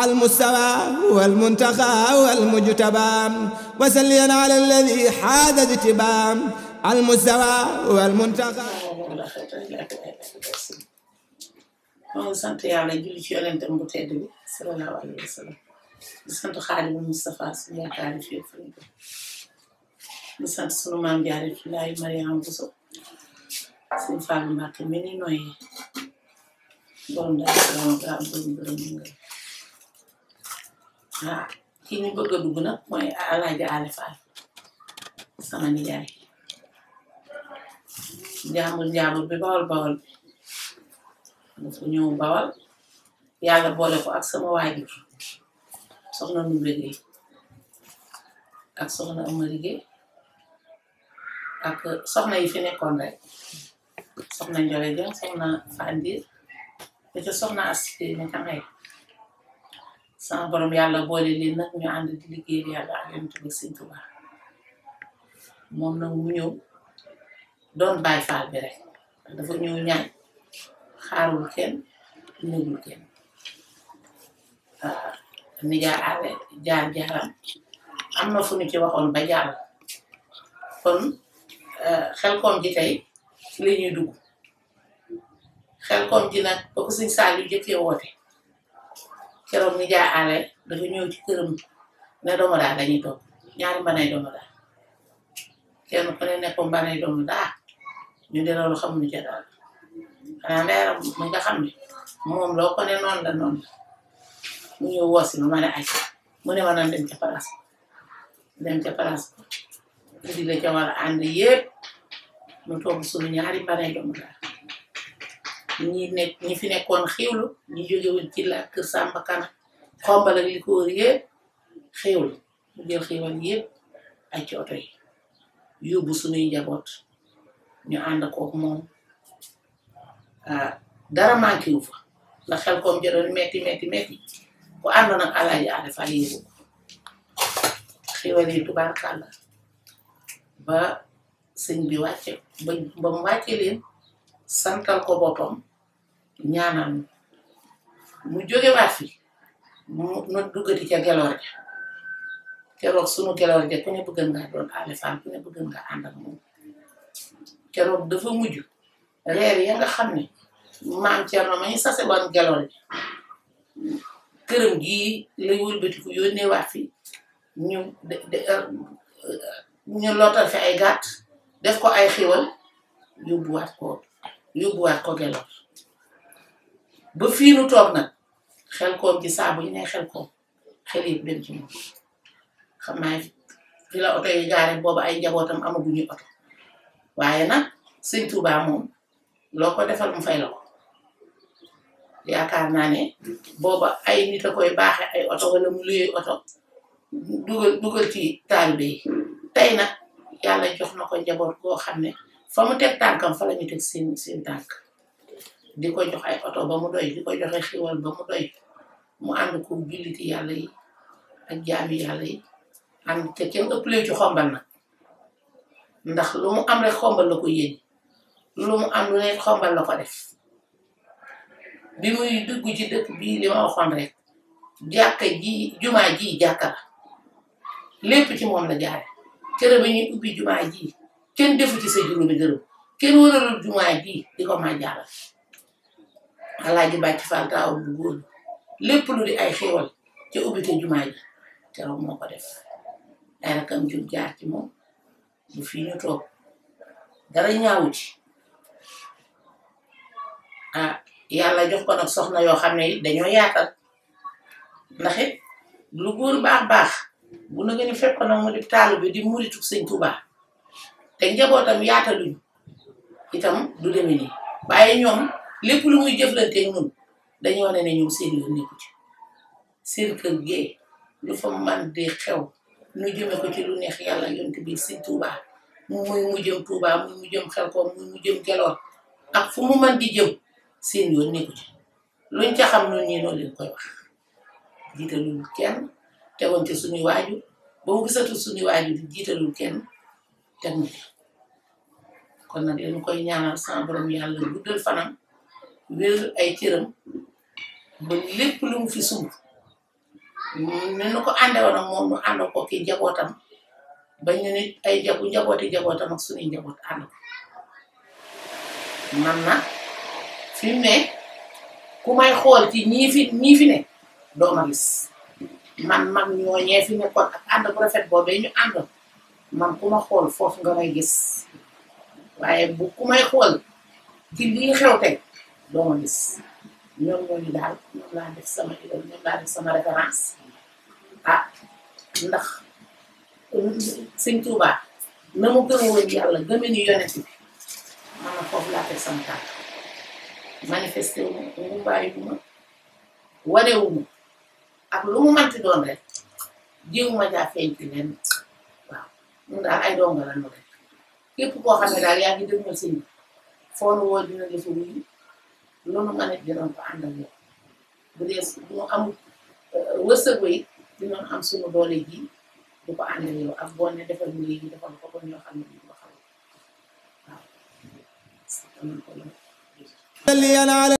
المستوى والمنتقى والمجتبى وسليا على الذي حاد اجتبام المستوى والمنتقى sant yàlla julli ci yonentam bu tedd bi sallallahu alayhi wa sallam di sant Xaadimu Mustafa suñu yaakaari fii ak fii di sant sunu maam Jaaratullaahi Mariama Bousso suñu Fallu Mbàkke mi ni nooyee borom daal salaam gaa borom borom nga ah kii ñu bëgg a dugg nag mooy Alaaji Ale Fall sama nijaay njaambur bi bawal dafa ñëw bawal yàlla boole ko ak sama waajur soxna nu liggéey ak soxna ama liggéey ak soxna yi fi nekkoon rek soxna Njole Jeng soxna Fandir ba ca soxna Asité ne ca ngay sama borom yàlla boole leen nag ñu ànd di liggéey yàlla ak Yonent bi Sëñ Tuubaa moom nag mu ñëw doon Baay Faal bi rek dafa ñëw ñaan xaarul kenn négul kenn nijaay Ale jaaram am na fu ñu ci waxoon ba jàll kon Xelcom ji tey ci la ñuy dugg Xelcom ji nag ba ko Sëñ Saaliw jëkkee woote keroog nijaay Ale dafa ñëw ci këram ne doomu daal dañuy toog ñaari mbanay doomu daal kenn ku ne ko mbanay doomu daal ñu de loolu xamuñu ca daal xanaa leeram mu nga xam ne moom loo ko ne noonu la mu ñëw woosi ma ne ay mu ne ma naan dem ca place indi la ca war a ànd yépp mu togg suñu ñaari mbanay doomu daal ñi fi nekkoon xiiwlu ñi jógewul ci la kër Samba Kana xombal ak li ko wër yépp xiiwlu mu jël xiiwal yépp ay ci oto yi yóbbu suñuy njaboot ñu ànd kook moom dara manqué wu fa la Xelcom jëloon metti ku àndoon ak Alaaji Ale Fall yéegu xiiwal yi tubaarkàlla ba sëñ bi wàcce ba mu wàcce leen santal ko boppam ñaanal mu jógewaat fi mu duggati ca geloor ja keroog sunu geloor ja ku ne bëgg nga doon Ale Fall ku ne bëgg nga ànd ak moom keroog dafa mujj reer ya nga xam ne maam Cerno ma ñu sase woon geloor ja këram gii lay wëlbatiku yónnee waat fi ñu lootal fi ay gàtt def ko ay xiwal yóbbuwaat ko geloor ba fii nu toog nag Xelcom ci saabu yi ne Xelcom xel yëpp dem ci moom xam naa fi la oto yi gaare booba ay njabootam amaguñu oto waaye nag Sëñ Tuubaa moom loo ko defal mu fay la ko yaakaar naa ne booba ay nit a koy baaxe ay oto wala mu luyee oto dugal ci taalibe yi tey nag yàlla jox na ko njaboot goo xam ne fa mu teg tànkam fa la ñu teg seen tànk di ko jox ay oto ba mu doy di ko joxe xiwal ba mu doy mu ànd ko julliti yàlla yi ak jaami yàlla yi ànd te kenn ëpplee ci xombal nag ndax lu mu am rek xombal la ko yéene lu mu am lu ne xombal la ko def bi muy dugg ci dëkk bii li ma waxoon rek jàkka ji jumaa ji jàkka la lépp ci moom la jaare kër ba ñuy ubbi jumaa ji kenn defu ci sa juróomi dërëm kenn waralul jumaa ji di ko ma jàllal Alaaji Bàcc Fall taaw bu góor lépp lu di ay xéewal ca ubbite jumaa ji keroog moo ko def ay rakam jur jaar ci moom bu fii ñu toog dara ñaawu ci yàlla jox ko nag soxna yoo xam ne dañoo yaatal ndax it lu góor baax bu na gën a fekk nag mu di taalu bi di muritu Sëñ Tuubaa te njabootam yaataluñu itam du demee nii waaye ñoom lépp lu muy jëflanteeg ñun dañuy wane ne ñoom seen yoon nekku ci seen kër gee lu fa man di xew ñu jëme ko ci lu neex yàlla Yonent bi Sëñ Tuubaa muy mu jëm Tuubaa muy mu jëm Xelcom muy mu jëm Geloor ak fu mu man di jëm seen yoon nekku ci luñ ca xam noonu ñii noonu leen koy wax jiitalul kenn tegoon ci suñuy waajur ba mu gisatul suñuy waajur di jiitalul kenn teg mu kon nag leen koy ñaanal sama borom yàlla guddal fanam wér ay cëram ba lépp lu mu fi sumb ne nu ko ànde woon ak moom nu ànd ko ki njabootam ba ñu nit ay njabooti njabootam ak suñuy njaboot ànd ko man na fi mu ne ku may xool ci ñii fi ne doo ma gis man mag ñooñee fi nekkoon ak ànd bu rafet boobee ñu àndoon man ku ma xool foofu nga may gis waaye bu ku may xool ci lii xew tey doo ma gis ñoom ñooñu daal ñoom laa def sama idole ñoom laa def sama référence ndax Sëñ Tuubaa na mu gëm woon yàlla gëme ni yonent bi man na foofu laa teg sama tànk manifesté wu ma mu bàyyi wu ma wanewu ma ak lu mu manti doon rek jiw ma jaa feeñ ci leen waaw ñun daal ay donga la nu rek képp koo xam ne daal yaa ngi dëgmal sëñ bi foo nu woo dina defa wuyu lu nu ma nekk dinañ ko àndal yow bu dee ñu am wërsëg yi dinañ am suñu doole ji du ko àndal yow ak boo ne defal mu léegi defal ko ñoo xam ne ñu ko xam waaw